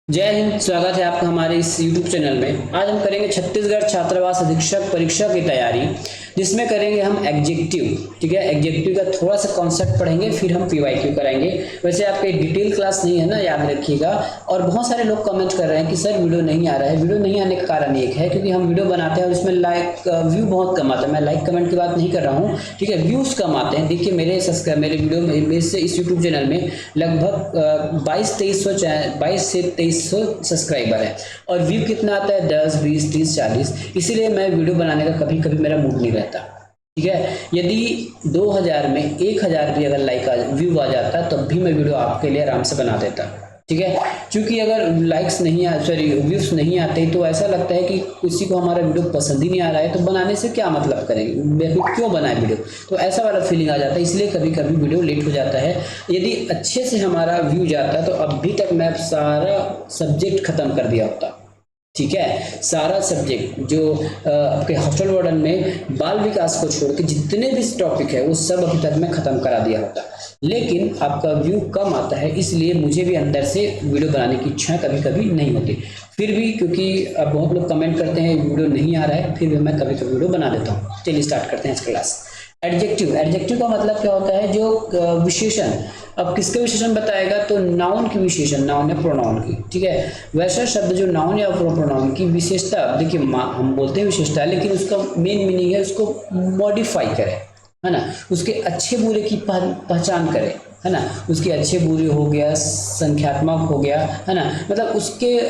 जय हिंद। स्वागत है आपका हमारे इस YouTube चैनल में। आज हम करेंगे छत्तीसगढ़ छात्रावास अधीक्षक परीक्षा की तैयारी, जिसमें करेंगे हम एग्जेक्टिव। ठीक है, एग्जेक्टिव का थोड़ा सा कॉन्सेप्ट पढ़ेंगे, फिर हम PYQ कराएंगे। वैसे आपका डिटेल क्लास नहीं है ना, याद रखिएगा। और बहुत सारे लोग कमेंट कर रहे हैं कि सर वीडियो नहीं आ रहा है। वीडियो नहीं आने का कारण एक है क्योंकि हम वीडियो बनाते हैं और इसमें व्यू बहुत कम आता है। मैं लाइक कमेंट की बात नहीं कर रहा हूँ, ठीक है, व्यूज कम आते हैं। देखिए मेरे वीडियो में इस YouTube चैनल में लगभग 22 से 2300 सब्सक्राइबर है और व्यू कितना आता है 10, 20, 30, 40। इसीलिए मैं वीडियो बनाने का कभी कभी मेरा मूड नहीं रहता। ठीक है, यदि 2000 में 1000 भी अगर व्यू आ जाता तब भी मैं वीडियो आपके लिए आराम से बना देता। ठीक है, क्योंकि अगर व्यूज नहीं आते तो ऐसा लगता है कि किसी को हमारा वीडियो पसंद ही नहीं आ रहा है, तो बनाने से क्या मतलब करेंगे, क्यों बनाए वीडियो। तो ऐसा वाला फीलिंग आ जाता है, इसलिए कभी कभी वीडियो लेट हो जाता है। यदि अच्छे से हमारा व्यू जाता तो अभी तक मैं सारा सब्जेक्ट खत्म कर दिया होता। ठीक है, सारा सब्जेक्ट जो आपके हॉस्टल वार्डन में बाल विकास को छोड़ के जितने भी टॉपिक है वो सब अभी तक मैं खत्म करा दिया होता। लेकिन आपका व्यू कम आता है, इसलिए मुझे भी अंदर से वीडियो बनाने की इच्छा कभी कभी नहीं होती। फिर भी क्योंकि अब बहुत लोग कमेंट करते हैं वीडियो नहीं आ रहा है, फिर भी मैं कभी कभी वीडियो बना देता हूँ। चलिए स्टार्ट करते हैं आज क्लास। एडजेक्टिव का मतलब क्या होता है, जो विशेषण। अब किसके विशेषण बताएगा, तो नाउन की विशेषण, नाउन या प्रोनाउन की। ठीक है, वैसा शब्द जो नाउन या प्रोनाउन की विशेषता, देखिए हम बोलते हैं विशेषता, लेकिन उसका मेन मीनिंग है उसको मॉडिफाई करें, है ना, उसके अच्छे बुरे की पहचान करें, है ना, उसके अच्छे बुरे हो गया, संख्यात्मक हो गया, है ना, मतलब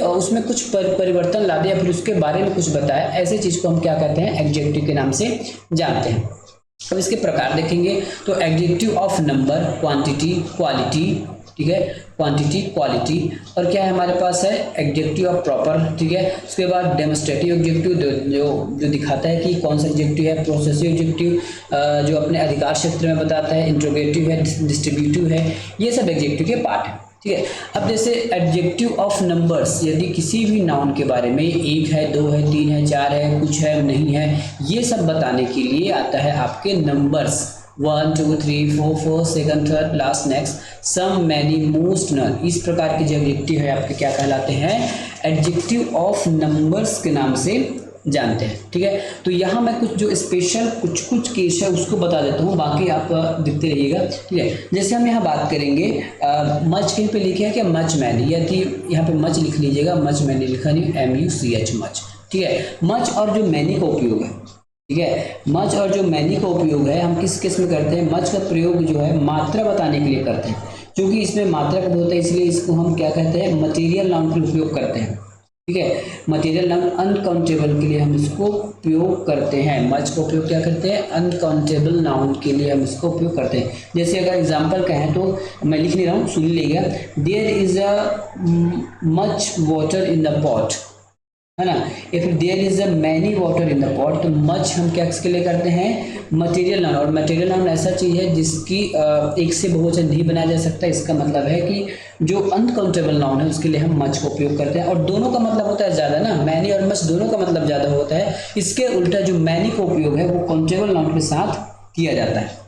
उसमें कुछ परिवर्तन ला दिया, फिर उसके बारे में कुछ बताया। ऐसे चीज को हम क्या कहते हैं, एडजेक्टिव के नाम से जानते हैं। अब इसके प्रकार देखेंगे तो adjective of number, quantity, quality. ठीक है, क्वांटिटी, क्वालिटी। और क्या है हमारे पास है, एडजेक्टिव ऑफ प्रॉपर। ठीक है, उसके बाद डेमोस्ट्रेटिव एडजेक्टिव जो दिखाता है कि कौन सा एडजेक्टिव है, प्रोसेसिव एडजेक्टिव जो अपने अधिकार क्षेत्र में बताता है, इंट्रोगेटिव है, डिस्ट्रीब्यूटिव है। ये सब एडजेक्टिव के पार्ट है। ठीक है, अब जैसे एडजेक्टिव ऑफ नंबर्स, यदि किसी भी नाउन के बारे में 1 है, 2 है, 3 है, 4 है, कुछ है, नहीं है, ये सब बताने के लिए आता है आपके numbers. 1, 2, 3, 4, 4, second, third, last, next, some, many, most, none. इस प्रकार के जो एडजेक्टिव है आपके क्या कहलाते हैं, एडजेक्टिव ऑफ नंबर्स के नाम से जानते हैं। ठीक है, तो यहाँ मैं कुछ जो स्पेशल कुछ केस है उसको बता देता हूँ, बाकी आप देखते रहिएगा। ठीक है, जैसे हम यहाँ बात करेंगे मच, कहीं पे लिखे हैं क्या, मच मैनी, यदि यहाँ पे मच लिख लीजिएगा, मच मैनी लिखा नहीं, MUCH, मच। ठीक है, मच और जो मैनी का उपयोग है, ठीक है, मच और जो मैनी का उपयोग है हम किस केस में करते हैं, मच का प्रयोग जो है मात्रा बताने के लिए करते हैं। क्योंकि इसमें मात्रा का होता है, इसलिए इसको हम क्या कहते हैं, मटेरियल नाउन के उपयोग करते हैं। ठीक है, मटेरियल नाउन अनकाउंटेबल के लिए हम इसको उपयोग करते हैं। मच का उपयोग क्या करते हैं, अनकाउंटेबल नाउन के लिए हम इसको उपयोग करते हैं। जैसे अगर एग्जांपल कहें तो मैं लिख नहीं रहा हूँ, सुन लीजिएगा, there is a much water in the pot, है ना, या फिर there is a many water in the pot. तो मच हम क्या किसके लिए करते हैं, मटेरियल नाउन। और मटेरियल नाउन ऐसा चीज है जिसकी एक से बहुवचन नहीं बनाया जा सकता। इसका मतलब है कि जो अनकाउंटेबल नाउन है उसके लिए हम मच का उपयोग करते हैं। और दोनों का मतलब होता है ज्यादा ना, मैनी और मच दोनों का मतलब ज्यादा होता है। इसके उल्टा जो मैनी का उपयोग है वो काउंटेबल नाउन के साथ किया जाता है।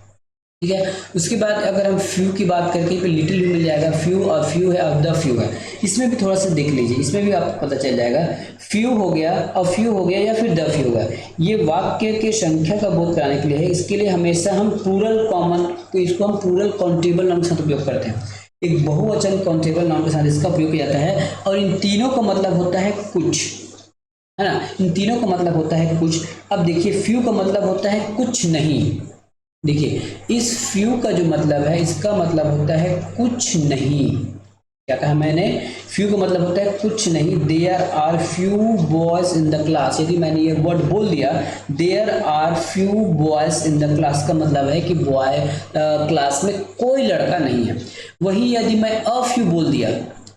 ठीक है, उसके बाद अगर हम फ्यू की बात करके फिर लिटिल भी मिल जाएगा, फ्यू और फ्यू है और द फ्यू है। इसमें भी थोड़ा सा देख लीजिए, इसमें भी आपको पता चल जाएगा, फ्यू हो गया, अ फ्यू हो गया या फिर द फ्यू हो गया। ये वाक्य के संख्या का बोध कराने के लिए है। इसके लिए हमेशा हम प्लूरल कॉमन, इसको हम प्लूरल काउंटेबल नाउन के साथ उपयोग करते हैं। एक बहुवचन काउंटेबल नाउन के साथ इसका उपयोग किया जाता है। और इन तीनों का मतलब होता है कुछ, है ना, इन तीनों का मतलब होता है कुछ। अब देखिए, फ्यू का मतलब होता है कुछ नहीं। देखिए, इस फ्यू का जो मतलब है, इसका मतलब होता है कुछ नहीं। क्या कहा मैंने, फ्यू का मतलब होता है कुछ नहीं। There are few boys in the class, यदि मैंने ये वर्ड बोल दिया, there are few boys in the class, का मतलब है कि बॉय क्लास में कोई लड़का नहीं है। वही यदि मैं अ फ्यू बोल दिया,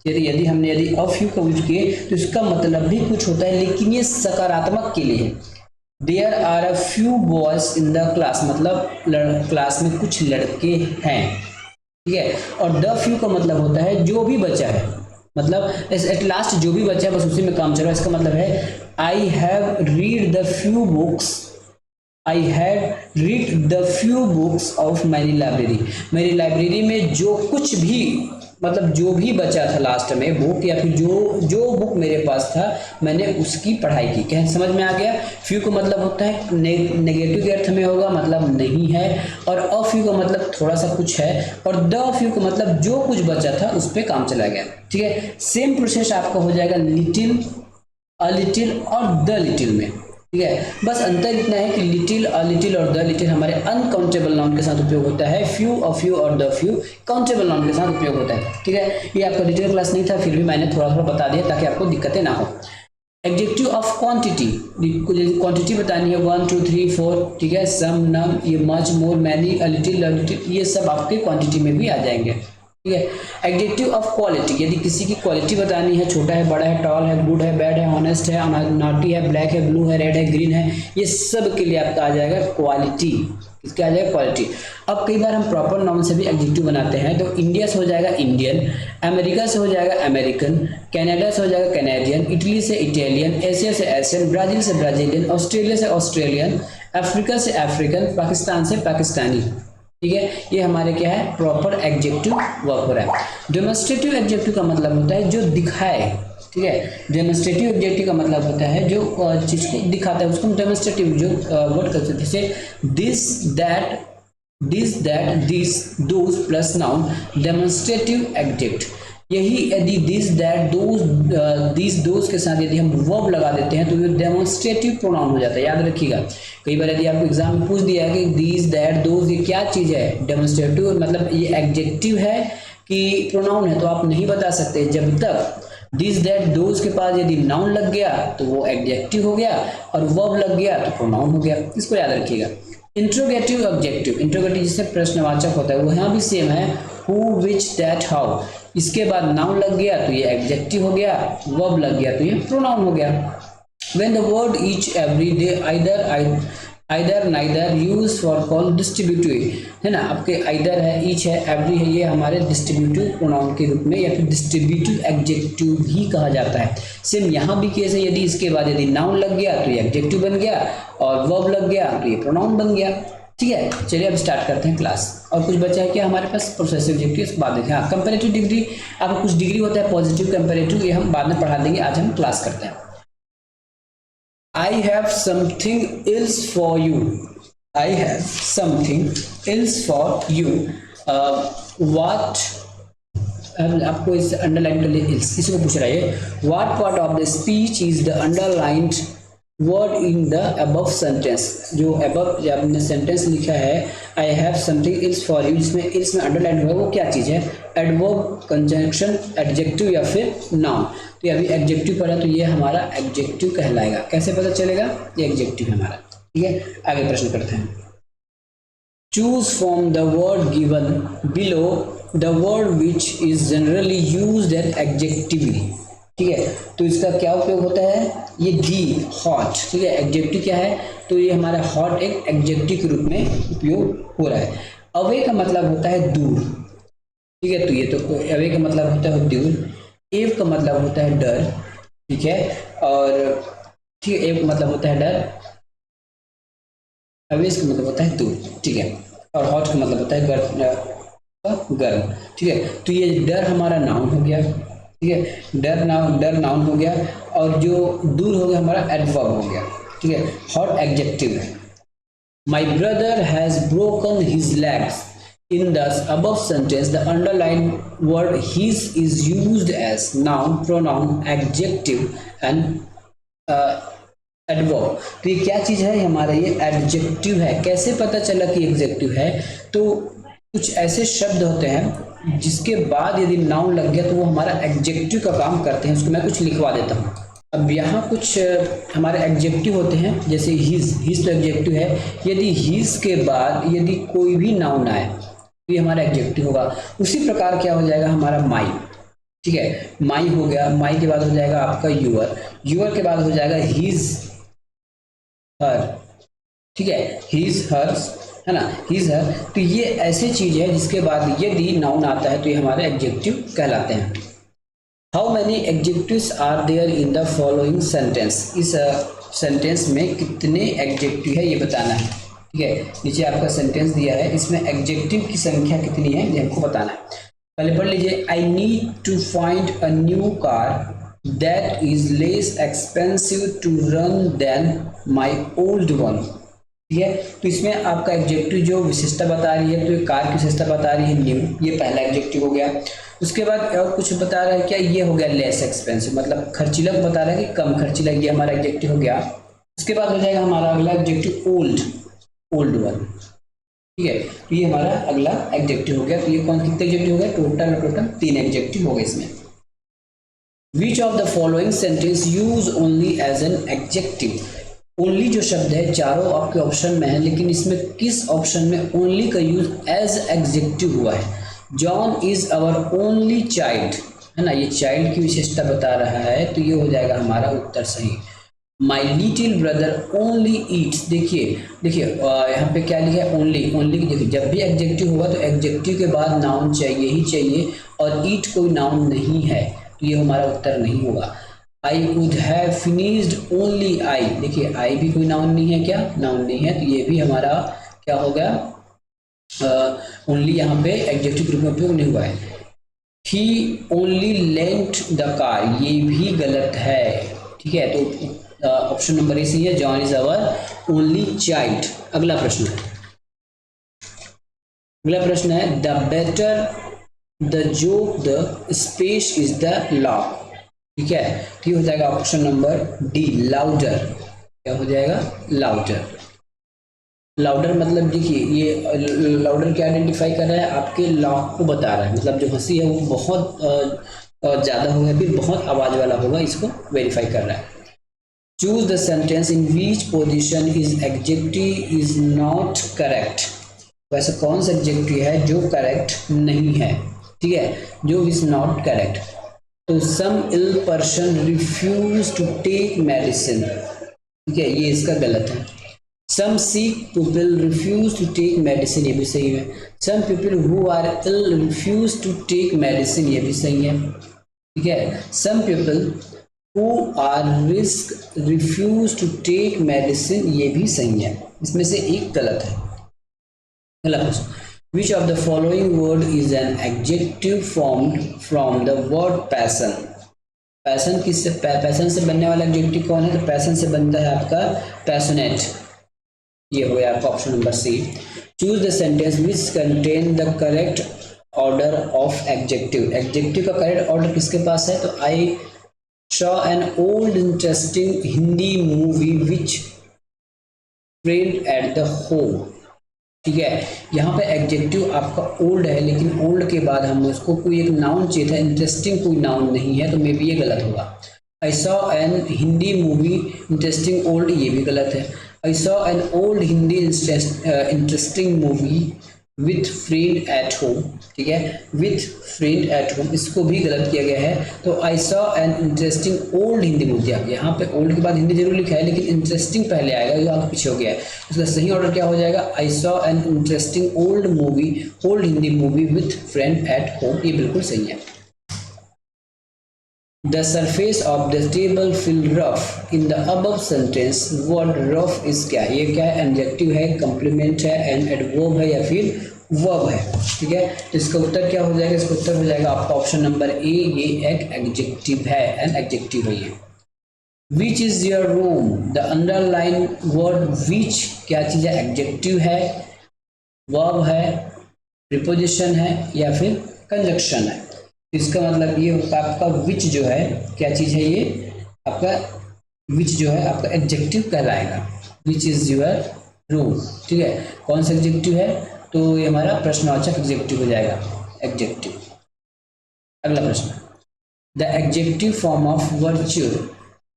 यदि हमने अ फ्यू का यूज किए तो इसका मतलब भी कुछ होता है, लेकिन ये सकारात्मक के लिए है। There are a few boys in the class, मतलब क्लास में कुछ लड़के हैं। ठीक है, और द फ्यू का मतलब होता है जो भी बचा है, मतलब एट लास्ट जो भी बचा है बस उसी में काम चल रहा है। इसका मतलब है I have read the few books, I have read the few books of my library. मेरी लाइब्रेरी में जो कुछ भी मतलब जो भी बचा था लास्ट में बुक, या फिर जो बुक मेरे पास था मैंने उसकी पढ़ाई की। क्या समझ में आ गया? फ्यू का मतलब होता है नेगेटिव के अर्थ में होगा, मतलब नहीं है, और अ फ्यू का मतलब थोड़ा सा कुछ है, और द फ्यू का मतलब जो कुछ बचा था उस पर काम चला गया। ठीक है, सेम प्रोसेस आपका हो जाएगा लिटिल, अ लिटिल और द लिटिल में। ठीक है, बस अंतर इतना है कि लिटिल, अ लिटिल और द लिटिल हमारे अनकाउंटेबल नाउन के साथ उपयोग होता है, फ्यू, अ फ्यू और द फ्यू काउंटेबल नाउन के साथ उपयोग होता है। ठीक है, ये आपका डिटेल क्लास नहीं था, फिर भी मैंने थोड़ा थोड़ा बता दिया ताकि आपको दिक्कतें ना हो। एडजेक्टिव ऑफ क्वांटिटी, क्वांटिटी बतानी है 1 2 3 4, ठीक है, सम, नम, ये much, more, many, a little, ये सब आपके क्वांटिटी में भी आ जाएंगे। ठीक है, एडजेक्टिव ऑफ क्वालिटी, यदि किसी की क्वालिटी बतानी है, छोटा है, बड़ा है, टॉल है, गुड है, बैड है, ऑनेस्ट है, नॉटी है, ब्लैक है, ब्लू है, रेड है, ग्रीन है, ये सब के लिए आपका आ जाएगा क्वालिटी। इसके आ जाएगा क्वालिटी। अब कई बार हम प्रॉपर नाउन से भी एडजेक्टिव बनाते हैं, तो इंडिया से हो जाएगा इंडियन, अमेरिका से हो जाएगा अमेरिकन, कनाडा से हो जाएगा कैनेडियन, इटली से इटालियन, एशिया से एशियन, ब्राजील से ब्राजीलियन, ऑस्ट्रेलिया से ऑस्ट्रेलियन, अफ्रीका से अफ्रीकन, पाकिस्तान से पाकिस्तानी। ठीक है, ये हमारे क्या है, प्रॉपर एडजेक्टिव वर्क हो रहा है। डेमोन्स्ट्रेटिव एडजेक्टिव का मतलब होता है जो दिखाए। ठीक है, डेमोन्स्ट्रेटिव एडजेक्टिव का मतलब होता है जो चीज को दिखाता है, उसको हम डेमोन्स्ट्रेटिव जो वर्ड करते हैं, जैसे this, that, this, those plus noun, demonstrative adjective. यही यदि दिस, दैट, दोज के साथ यदि हम वर्ब लगा देते हैं तो ये डेमोन्स्ट्रेटिव प्रोनाउन हो जाता है। याद रखिएगा, कई बार यदि आपको एग्जाम में पूछ दिया है कि दिस, दैट, दोज ये क्या चीज है, डेमोन्स्ट्रेटिव मतलब ये एडजेक्टिव है कि प्रोनाउन है, तो आप नहीं बता सकते। जब तक दिस, दैट, दोज के पास यदि नाउन लग गया तो वो एडजेक्टिव हो गया, और वर्ब लग गया तो प्रोनाउन हो गया। इसको याद रखिएगा। इंट्रोगेटिव ऑब्जेक्टिव, इंट्रोगेटिव जिससे प्रश्नवाचक होता है, वो यहाँ भी सेम है, हु, विच, दैट, हाउ। इसके बाद नाउन लग गया तो ये एडजेक्टिव हो गया, वर्ब लग गया तो ये प्रोनाउन हो गया। When the word each, every, day, either, neither, use for, call, distributive है ना, आपके either है, each है, every है, ये हमारे डिस्ट्रीब्यूटिव प्रोनाउन के रूप में या फिर डिस्ट्रीब्यूटिव एडजेक्टिव भी कहा जाता है। सेम यहाँ भी केस है, यदि इसके बाद यदि नाउन लग गया तो ये एडजेक्टिव बन गया, और वर्ब लग गया तो ये प्रोनाउन बन गया। ठीक है, चलिए अब स्टार्ट करते हैं क्लास। और कुछ बचा है क्या हमारे पास, प्रोसेसिव एडजेक्टिव, इसके बाद देखें। हाँ, कंपैरेटिव डिग्री, आपको कुछ डिग्री होता है पॉजिटिव, कंपैरेटिव, ये हम बाद में पढ़ा देंगे, आज हम क्लास करते हैं। I have something else for you. I have something else for you. What, आपको इस अंडरलाइन कर लिए, इसी को पूछ रहा है, what part of the speech is the underlined word in the above sentence। जो above जो आपने सेंटेंस लिखा है I have something else for you, जिसमें else में अंडरलाइन हुआ है, वो क्या चीज़ है, एडवर्ब, कंजंक्शन, एडजेक्टिव या फिर नाउन। तो ये अभी एडजेक्टिव पढ़ा, तो ये हमारा एडजेक्टिव कहलाएगा। कैसे पता चलेगा, ये एडजेक्टिव है हमारा। ठीक है, आगे प्रश्न करते हैं। Choose from the word given below the word which is generally used as adjectively. ठीक है, तो इसका क्या उपयोग होता है, ये गी, हॉट। ठीक है, एडजेक्टिव क्या है, तो ये हमारा हॉट एक एडजेक्टिव के रूप में उपयोग हो रहा है। अवे का मतलब होता है दूर। ठीक है, तो ये तो अवे का मतलब होता है दूर। एव का मतलब होता है डर। ठीक है, और ठीक है, एव का मतलब होता है डर, अवेज का मतलब होता है दूर। ठीक है, और हॉट का मतलब होता है गर्म। ठीक है, तो ये डर हमारा नाउन हो गया। ठीक है, डर नाउन हो गया, और जो दूर हो गया हमारा एडवर्ब हो गया। ठीक है, हॉट एडजेक्टिव है। My brother has broken his legs. In the above sentence, the underlined word his is used as noun, pronoun, adjective and adverb। तो ये क्या चीज़ है, हमारा ये एडजेक्टिव है। कैसे पता चला कि एडजेक्टिव है, तो कुछ ऐसे शब्द होते हैं जिसके बाद यदि नाउन लग गया तो वो हमारा एडजेक्टिव का काम करते हैं। उसको मैं कुछ लिखवा देता हूँ। अब यहाँ कुछ हमारे एडजेक्टिव होते हैं, जैसे हिज तो एडजेक्टिव है। यदि हिज के बाद यदि कोई भी नाउन आए ये हमारा एडजेक्टिव होगा। उसी प्रकार क्या हो जाएगा हमारा माई। ठीक है, माई हो गया, माई के बाद हो जाएगा आपका यूअर, यूअर के बाद हो जाएगा हिज, हर। ठीक है, हिज, हर्स, है ना, हिज, हर। तो ये ऐसी चीज है जिसके बाद यदि नाउन आता है तो ये हमारे एडजेक्टिव कहलाते हैं। How many adjectives are there in the following sentence. इस सेंटेंस में कितने एडजेक्टिव है ये बताना है। ठीक है, नीचे आपका सेंटेंस दिया है, इसमें एडजेक्टिव की संख्या कितनी है ये हमको बताना है। पहले पढ़ लीजिए, I need to find a new car that is less expensive to run than my old one. ठीक है, तो इसमें आपका एग्जेक्टिव जो विशेषता बता रही है, तो ये कार की विशेषता बता रही है न्यू, ये पहला एग्जेक्टिव हो गया। उसके बाद और कुछ बता रहा है क्या, ये हो गया लेस एक्सपेंसिव, मतलब खर्चीला बता रहा है कि कम खर्चीला, ये हमारा एग्जेक्टिव हो गया। उसके बाद हो जाएगा हमारा अगला एग्जेक्टिव ओल्ड, ओल्ड वन। ठीक है, तो ये हमारा अगला एग्जेक्टिव हो गया। तो ये कौन कितने एग्जेक्टिव हो गए, टोटल 3 एग्जेक्टिव हो गए इसमें। Which of the following sentence use only as an adjective. Only जो शब्द है चारों आपके ऑप्शन में है, लेकिन इसमें किस ऑप्शन में ओनली का यूज एज एग्जेक्टिव हुआ है। John is our only child, है ना, ये चाइल्ड की विशेषता बता रहा है, तो ये हो जाएगा हमारा उत्तर सही। My little brother only Yeats, देखिए यहाँ पे क्या लिखा है, ओनली। ओनली देखिए, जब भी एग्जेक्टिव होगा तो एग्जेक्टिव के बाद नाउन चाहिए ही चाहिए, और ईट कोई नाउन नहीं है, तो ये हमारा उत्तर नहीं होगा। I would have finished only I, देखिए आई भी कोई नाउन नहीं है, क्या नाउन नहीं है, तो ये भी हमारा क्या हो गया, ओनली यहाँ पे एग्जेक्टिव के रूप में उपयोग नहीं हुआ है। ही ओनली लेंट द कार, ये भी गलत है। ठीक है, तो ऑप्शन नंबर ए सही है, John is our only child. अगला प्रश्न है the better the joke the space is the lock. ठीक है, तो हो जाएगा ऑप्शन नंबर डी, लाउडर। क्या हो जाएगा, लाउडर। लाउडर मतलब देखिए, ये लाउडर क्या आइडेंटिफाई कर रहा है, आपके लॉक को बता रहा है, मतलब जो हंसी है वो बहुत ज़्यादा होगा, फिर बहुत आवाज़ वाला होगा, इसको वेरीफाई कर रहा है। Choose the sentence in which position is executive is not correct. वैसे कौन सा एग्जेक्टिव है जो करेक्ट नहीं है, ठीक है, जो इज नॉट करेक्ट। तो some ill person refuse to take medicine, ठीक है, ये इसका गलत है। Some sick people refuse to take medicine, ये भी सही है। Some people who are ill refuse to take medicine, ये भी सही है। ठीक है, some people who are risk refuse to take medicine, ये भी सही है। इसमें से एक गलत है। अगला प्रश्न, which of the following word is an adjective formed from the word passion। Passion किससे, पैसन से बनने वाला एडजेक्टिव कौन है, तो पैसन से बनता है आपका पैशनेट, ये हो गया आपका option number C. Choose the sentence which contain the correct order of adjective. Adjective का करेक्ट ऑर्डर किसके पास है, तो I saw an old interesting Hindi movie which friend at the home. ठीक है, यहाँ पे एडजेक्टिव आपका ओल्ड है, लेकिन ओल्ड के बाद हम उसको कोई एक नाउन चाहिए था, इंटरेस्टिंग कोई नाउन नहीं है, तो मे बी ये गलत होगा। आई saw N Hindi movie interesting old, ये भी गलत है। आई saw an old Hindi interesting movie with friend at home, ठीक है, विथ फ्रेंड एट होम, इसको भी गलत किया गया है। तो I saw an interesting old Hindi movie, यहाँ पे ओल्ड के बाद हिंदी जरूर लिखा है, लेकिन इंटरेस्टिंग पहले आएगा, ये आगे पीछे हो गया है। इसका सही ऑर्डर क्या हो जाएगा, आई saw an interesting old movie, old Hindi movie with friend at home, ये बिल्कुल सही है। The surface of the table feel rough in the above sentence, word rough is क्या है, ये क्या है, एडजेक्टिव है, कॉम्प्लीमेंट है, एंड एडवर्ब है, या फिर वर्ब है। ठीक है, तो इसका उत्तर क्या हो जाएगा, इसका उत्तर हो जाएगा आपका ऑप्शन नंबर ए, ये एक एडजेक्टिव है, एन एडजेक्टिव है ये। Which is your room, the underline word which क्या चीज़ है, एडजेक्टिव है, वर्ब है, प्रीपोजिशन है, या फिर कंजक्शन है। इसका मतलब ये होता है आपका विच जो है क्या चीज़ है, ये आपका विच जो है आपका एडजेक्टिव कहलाएगा। विच इज योर रूम, ठीक है, कौन सा एडजेक्टिव है, तो ये हमारा प्रश्नवाचक एडजेक्टिव हो जाएगा, एडजेक्टिव। अगला प्रश्न, the adjective form of virtue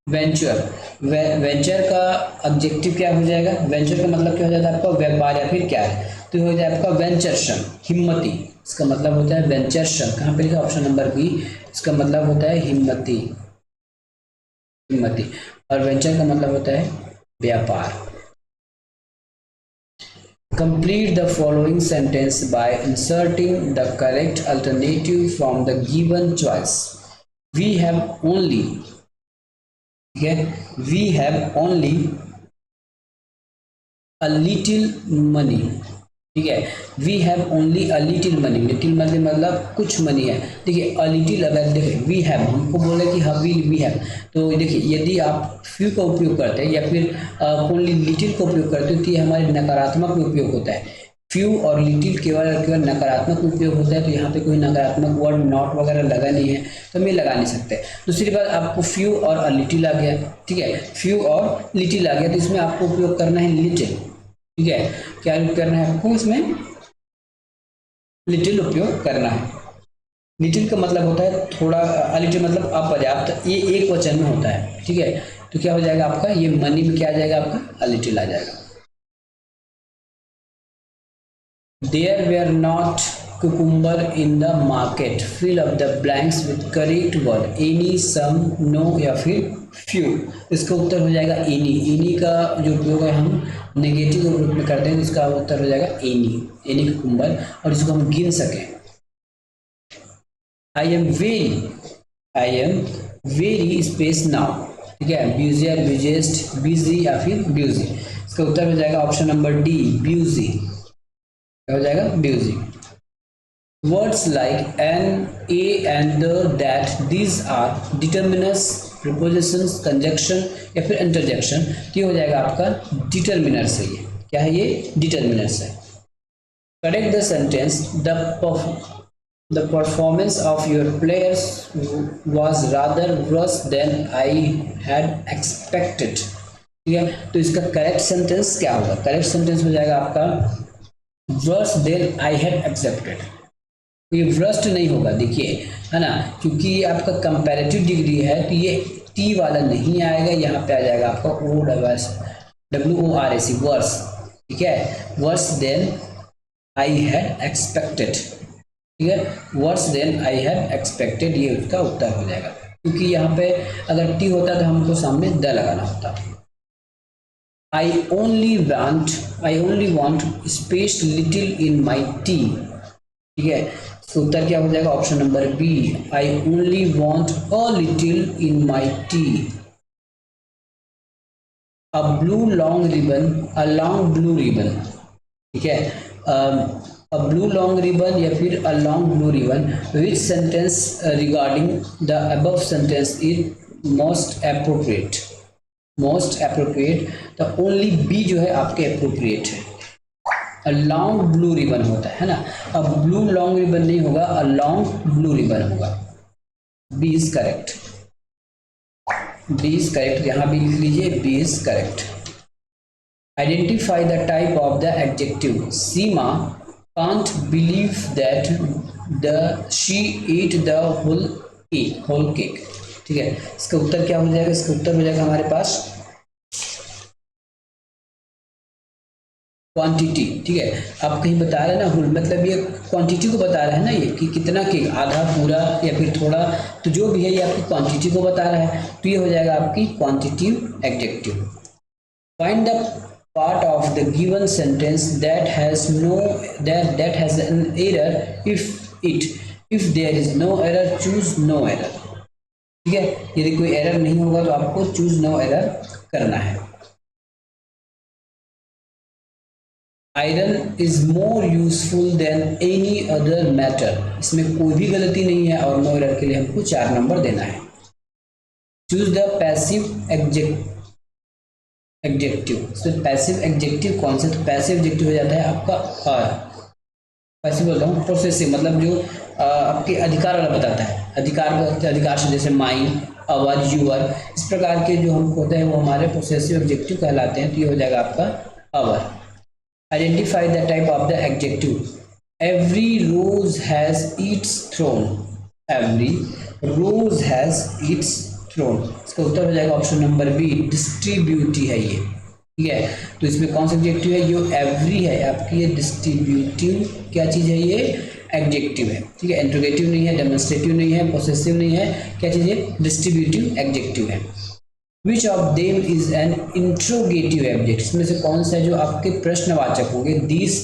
venture. Venture का एडजेक्टिव क्या हो जाएगा, वेंचर का मतलब क्या हो जाता है आपका व्यापार या फिर क्या है, तो हो जाए आपका वेंचरशन, हिम्मती, इसका मतलब होता है वेंचरशन। कहाँ पे लिखा, ऑप्शन नंबर बी, इसका मतलब होता है हिम्मती, हिम्मती, और वेंचर का मतलब होता है व्यापार। Complete the following sentence by inserting the correct alternative from the given choice. We have only, ठीक है, we have only a little money, ठीक है। We have only a little money, little मतलब कुछ मनी है। देखिए अ लिटिल, अगर देखिए वी हैव, हमको बोले कि हाँ वी हैव, तो देखिए यदि आप फ्यू का उपयोग करते हैं या फिर ओनली लिटिल का उपयोग करते हो तो ये हमारे नकारात्मक में उपयोग होता है। फ्यू और लिटिल केवल केवल नकारात्मक में उपयोग होता है, तो यहाँ पे कोई नकारात्मक वर्ड नॉट वगैरह लगा नहीं है तो हम ये लगा नहीं सकते। दूसरी बात, आपको फ्यू और अ लिटिल आ गया, ठीक है, फ्यू और लिटिल आ गया, तो इसमें आपको उपयोग करना है लिटिल, ठीक है। क्या उपयोग करना है आपको इसमें? लिटिल उपयोग करना है। लिटिल का मतलब होता है थोड़ा, लिटिल मतलब अपर्याप्त, ये एक वचन में होता है, ठीक है। तो क्या हो जाएगा आपका, ये मनी में क्या आ जाएगा आपका, लिटिल आ जाएगा। There were not cucumber in the market. Fill up the blanks with correct word. Any, some, no या फिर few। इसका उत्तर हो जाएगा any। any का जो उपयोग है हम नेगेटिव रूप में करते हैं, तो इसका उत्तर हो जाएगा any। any cucumber, और इसको हम गिन सकें। I am very space now, ठीक है। busier, busiest, busy या फिर busy। इसका उत्तर हो जाएगा ऑप्शन नंबर डी, busy। हो जाएगा busy। Words like an, a and the, that, these are determiners, prepositions, conjunction या फिर इंटरजेक्शन। ये हो जाएगा आपका डिटर्मिनर्स है। ये क्या है? ये डिटर्मिनर्स है। Correct the sentence, the performance of your players was rather worse than I had expected, ठीक है। तो इसका करेक्ट सेंटेंस क्या होगा? करेक्ट सेंटेंस हो जाएगा आपका worse than I had accepted. ये वर्स्ट नहीं होगा, देखिए, है ना, क्योंकि ये आपका कंपैरेटिव डिग्री है, तो ये टी वाला नहीं आएगा, यहाँ पे आ जाएगा आपका WORS, वर्स, ठीक है। Worse than I had expected, ठीक है, worse than I had expected, ये उसका उत्तर हो जाएगा। क्योंकि यहाँ पे अगर टी होता तो हमको सामने द लगाना होता। I only want space little in my tea, ठीक है। तो उत्तर क्या हो जाएगा? Option number B, I only want a little in my tea। A long blue ribbon, ठीक है। A blue long ribbon या फिर a long blue ribbon, which sentence regarding the above sentence is most appropriate? तो only B जो है आपके appropriate है। अ long blue ribbon होता है ना, अब ब्लू लॉन्ग रिबन नहीं होगा, अ लॉन्ग ब्लू रिबन होगा। बी इज करेक्ट, यहाँ भी लिख लीजिए, B is correct. Identify the type of the adjective. Seema can't believe that she eat the whole cake, ठीक है। इसका उत्तर क्या हो जाएगा? इसका उत्तर हो जाएगा हमारे पास क्वांटिटी, ठीक है। आप कहीं बता रहे हैं ना हुल, मतलब ये क्वांटिटी को बता रहा है ना, ये कि कितना केक, आधा, पूरा या फिर थोड़ा, तो जो भी है ये आपकी क्वांटिटी को बता रहा है, तो ये हो जाएगा आपकी quantitative adjective. Find the part of the given sentence that has an error. If there is no error, choose no error, ठीक है। यदि कोई एरर नहीं होगा तो आपको चूज नो एरर करना है। Iron is more useful than any other matter, इसमें कोई भी गलती नहीं है और नो एरर के लिए हमको 4 नंबर देना है। Choose the passive adjective. Passive adjective कौन सा? तो पैसिव एडजेक्टिव हो जाता है आपका पैसिव बोल रहा हूँ, प्रोसेसिव मतलब जो आपके अधिकार वाला बताता है, अधिकार से, जैसे माई, आवर, यूअर, इस प्रकार के जो हम होते हैं वो हमारे प्रोसेसिव एडजेक्टिव कहलाते हैं। तो ये हो जाएगा आपका our. Identify the type of the adjective. Every rose has its thorn, every rose has its thorn, इसका उत्तर हो जाएगा ऑप्शन नंबर बी, डिस्ट्रीब्यूटिव है ये, ठीक है। तो इसमें कौन सा एडजेक्टिव है? जो एवरी है आपकी, ये डिस्ट्रीब्यूटिव क्या चीज है? ये एडजेक्टिव है, ठीक है। इंट्रोगेटिव नहीं है, डेमोन्स्ट्रेटिव नहीं है, पोसेसिव नहीं है, क्या चीज है? डिस्ट्रीब्यूटिव एडजेक्टिव है। विच of them is an interrogative adjective, इसमें से कौन सा है जो आपके प्रश्नवाचक होंगे? दिस,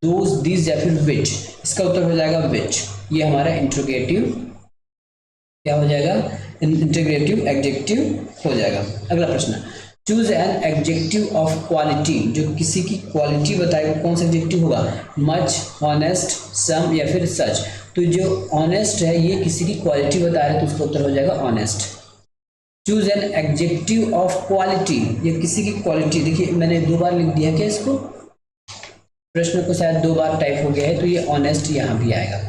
दोज, दिस या फिर विच, इसका उत्तर हो जाएगा विच। ये हमारा इंट्रोगेटिव क्या हो जाएगा? इंटीग्रेटिव एडजेक्टिव हो जाएगा। अगला प्रश्न, choose an adjective of quality, जो किसी की क्वालिटी बताएगा, कौन सा एडजेक्टिव होगा, मच, ऑनेस्ट, सम या फिर सच। तो जो ऑनेस्ट है ये किसी की क्वालिटी बता रहा है, तो उसका उत्तर हो जाएगा honest. Choose an adjective of quality, ये किसी की क्वालिटी, देखिए मैंने 2 बार लिख दिया क्या इसको, प्रश्न को शायद 2 बार टाइप हो गया है, तो ये ऑनेस्ट यहाँ भी आएगा,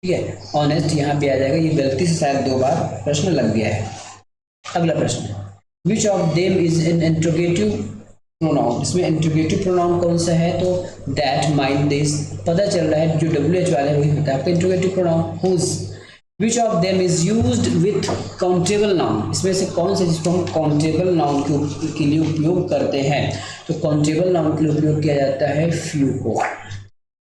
ठीक है, ऑनेस्ट यहाँ भी आ जाएगा, ये गलती से शायद 2 बार प्रश्न लग गया है। अगला प्रश्न, विच of them is an interrogative pronoun, इसमें इंट्रोगेटिव प्रोनाउन कौन सा है, तो दैट, माइंड, दिस, पता चल रहा है जो WH वाले वही होता है आपका interrogative pronoun. Whose, which of them is used with countable noun, इसमें से कौन सा जिसको हम काउंटेबल नाउन के लिए उपयोग करते हैं, तो काउंटेबल नाउन के लिए उपयोग किया जाता है फ्यू को।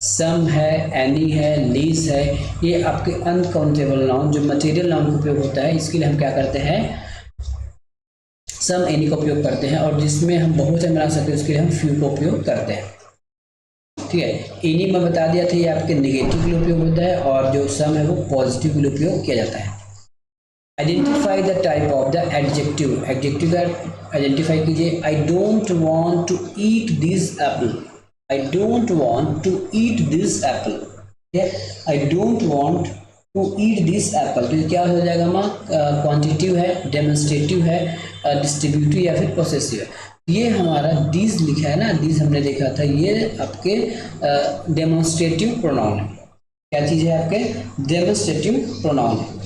सम है, एनी है, लीस है, ये आपके अनकाउंटेबल नाउन जो मटेरियल नाउन का उपयोग होता है, इसके लिए हम क्या करते हैं, सम, एनी का उपयोग करते हैं, और जिसमें हम बहुवचन बना सकते हैं उसके लिए हम फ्यू का उपयोग करते हैं, ठीक है। एनी मैं बता दिया था ये आपके नेगेटिव के लिए उपयोग होता है, और जो सम है वो पॉजिटिव के लिए उपयोग किया जाता है। Identify the type of the adjective, adjective का आइडेंटिफाई कीजिए। I don't want to eat this apple, I don't want to eat this apple, ठीक है, I don't want to eat this apple, तो क्या हो जाएगा माँ, क्वांटिटिव है, डेमोन्स्ट्रेटिव है, डिस्ट्रीब्यूटिव या फिर पोसेसिव है। ये हमारा दिस लिखा है ना, दिस हमने देखा था, ये आपके डेमोन्स्ट्रेटिव प्रोनाउन है। क्या चीज़ है आपके, डेमोन्स्ट्रेटिव प्रोनाउन है।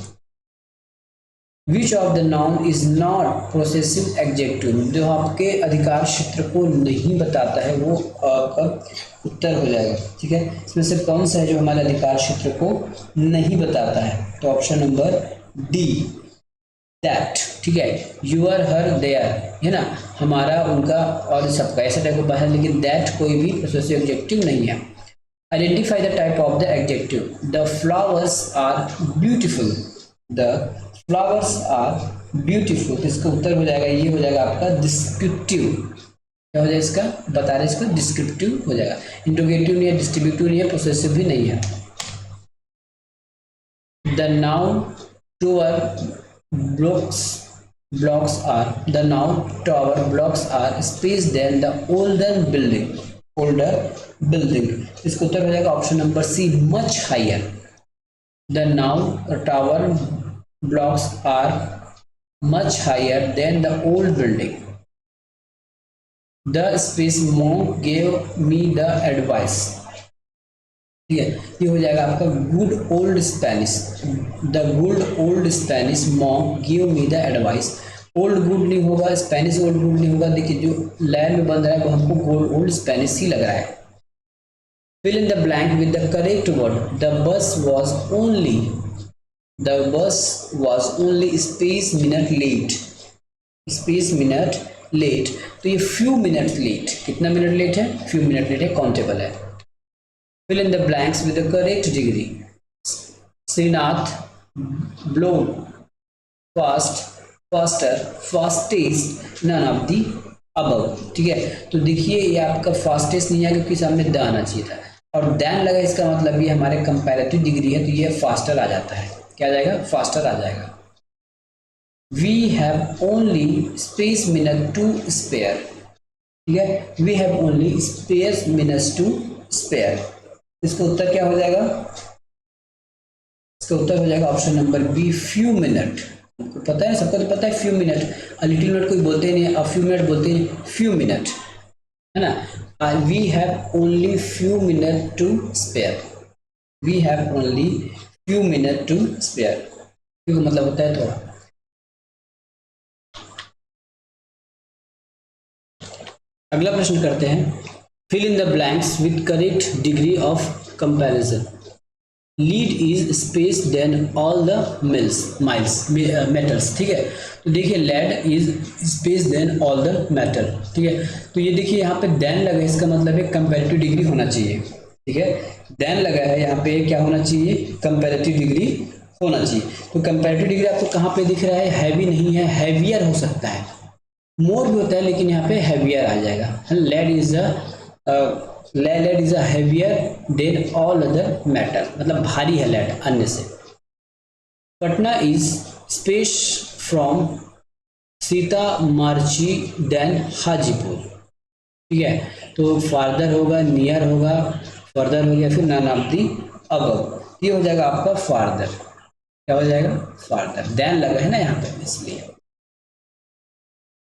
विच of the noun is not possessive adjective, जो आपके अधिकार क्षेत्र को नहीं बताता है वो आपका उत्तर हो जाएगा, ठीक है। इसमें से कौन सा है जो हमारे अधिकार क्षेत्र को नहीं बताता है, तो ऑप्शन नंबर डी, दैट, ठीक है, यूर, हर, देयर, है ना, हमारा, उनका और सबका, ऐसा टाइप का बाहर, लेकिन दैट कोई भी पोसेसिव एडजेक्टिव नहीं है। Identify the type of the adjective, the flowers are beautiful, the flowers are beautiful, इसका उत्तर हो जाएगा, ये हो जाएगा आपका डिस्क्रिप्टिव, क्या हो जाएगा इसका, बता रहे इसको, डिस्क्रिप्टिव हो जाएगा, इंट्रोगेटिव नहीं है, डिस्ट्रीब्यूटिव नहीं है, पोसेसिव भी नहीं है। The noun tower blocks are, the noun tower blocks are space than the older building, इसका उत्तर हो जाएगा option number C, much higher. The noun tower blocks are much higher than the old building. The space monk gave me the advice, ठीक है, ये हो जाएगा आपका good old Spanish, the good old Spanish monk give me the advice, old good नहीं होगा, Spanish old good नहीं होगा, देखिए जो लैंड में बन रहा है वो हमको ओल्ड स्पेनिश ही लग रहा है। Fill in the blank with the correct word, the bus was only space minute late, तो ये few minutes late, कितना मिनट लेट है, few minute late है, काउंटेबल है। fill in the blanks with the correct degree, Srinath blown faster, fastest, none of the above, ठीक है। तो देखिए ये आपका फास्टेस्ट नहीं है क्योंकि सामने द आना चाहिए था, और देन लगा, इसका मतलब ये हमारे कंपैरेटिव डिग्री है, तो ये फास्टर आ जाता है, क्या आ जाएगा, फास्टर आ जाएगा। We have only space minute to spare, ठीक है, we have only space minutes to spare, इसका उत्तर क्या हो जाएगा, इसका उत्तर हो जाएगा option number B, few minute. पता है, सबको तो पता है फ्यू मिनट, लिटिल मिनट कोई बोलते नहीं, फ्यू मिनट बोलते हैं, फ्यू मिनट, है ना। We have only few minutes to spare, we have only few minutes to spare, क्यों मतलब होता है थोड़ा। अगला प्रश्न करते हैं, fill in the blanks with correct degree of comparison, lead is space than all the metals, ठीक है। तो देखिए lead is space than all the metal, ठीक है। तो ये देखिए यहाँ पे देन लगा, इसका मतलब है कंपैरेटिव डिग्री होना चाहिए, ठीक है, देन लगा है यहाँ पे, क्या होना चाहिए, कंपैरेटिव डिग्री होना चाहिए। तो कंपैरेटिव डिग्री आपको कहाँ पे दिख रहा है, हैवी नहीं है, हैवियर हो सकता है, मोर भी होता है लेकिन यहाँ पे हैवियर आ जाएगा। Lead is a heavier than all other metal, मतलब भारी है लेड अन्य से। Patna is space from Sitamarhi than Hajipur, ठीक है। तो फार्दर होगा, नियर होगा, फर्दर हो गया, फिर नन ऑफ दी अबव, ये हो जाएगा आपका फार्दर। क्या हो जाएगा? फार्दर। देन लगा है ना यहाँ पे, इसलिए,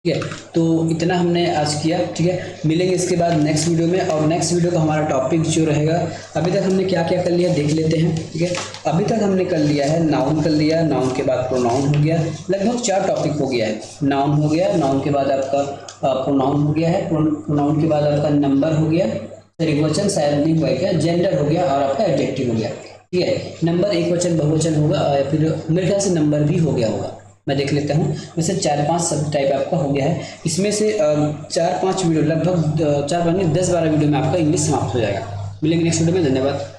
ठीक है। तो इतना हमने आज किया, ठीक है। मिलेंगे इसके बाद नेक्स्ट वीडियो में, और नेक्स्ट वीडियो का हमारा टॉपिक जो रहेगा, अभी तक हमने क्या क्या कर लिया देख लेते हैं, ठीक है। अभी तक हमने कर लिया है नाउन कर लिया, नाउन के बाद प्रोनाउन हो गया, लगभग 4 टॉपिक हो गया है। नाउन हो गया, नाउन के बाद आपका प्रोनाउन हो गया है, प्रोनाउन के बाद आपका नंबर हो गया, एकवचन शायद नहीं हुआ क्या, जेंडर हो गया, और आपका एडजेक्टिव हो गया, ठीक है। नंबर एकवचन बहुवचन होगा, फिर मेरे ख्याल से नंबर भी हो गया होगा, मैं देख लेता हूँ। वैसे 4-5 सब टाइप आपका हो गया है। इसमें से 4-5 वीडियो, लगभग 4-5 नहीं 10-12 वीडियो में आपका इंग्लिश समाप्त हो जाएगा। मिलेंगे नेक्स्ट वीडियो में, धन्यवाद।